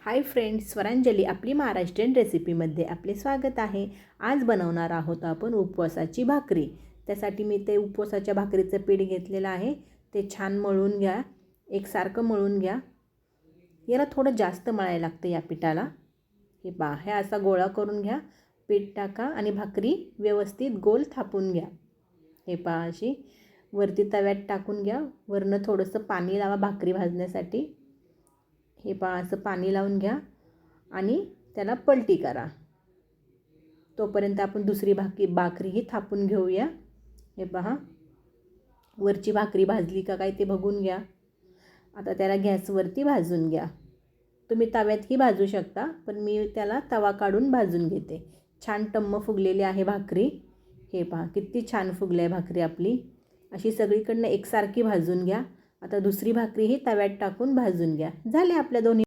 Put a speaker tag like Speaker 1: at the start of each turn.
Speaker 1: Hi friends, Swaranjali आपली महाराष्ट्रीयन रेसिपीमध्ये आपले स्वागत आहे। आज बनवणार आहोत आपण उपवासाची भाकरी। त्यासाठी मी ते उपवासाच्या भाकरीचं पीठ घेतलेलं आहे। ते छान मळून घ्या, एकसारखं मळून घ्या। याला थोडं जास्त मळायला लागतं या पिठाला। हे पहा, हे असा गोळा करून घ्या, पीठ टाका आणि भाकरी व्यवस्थित गोल थापून घ्या। हे पहा, अशी वरती तव्यात टाकून घ्या। वरनं थोडंसं पाणी लावा भाकरी भाजण्यासाठी। हे पहा, असं पाणी लावून घ्या आणि त्याला पलटी करा। तोपर्यंत आपण दुसरी भाकरीही थापून घेऊया। हे पहा, वरची भाकरी भाजली का काय ते बघून घ्या। आता त्याला गॅसवरती भाजून घ्या। तुम्ही तव्यातही भाजू शकता, पण मी त्याला तवा काढून भाजून घेते। छान टम्म फुगलेली आहे भाकरी। हे पहा, किती छान फुगली आहे भाकरी आपली। अशी सगळीकडनं एकसारखी भाजून घ्या। आता दुसरी भाकरीही तव्यात टाकून भाजून घ्या। झाले आपल्या दोन्ही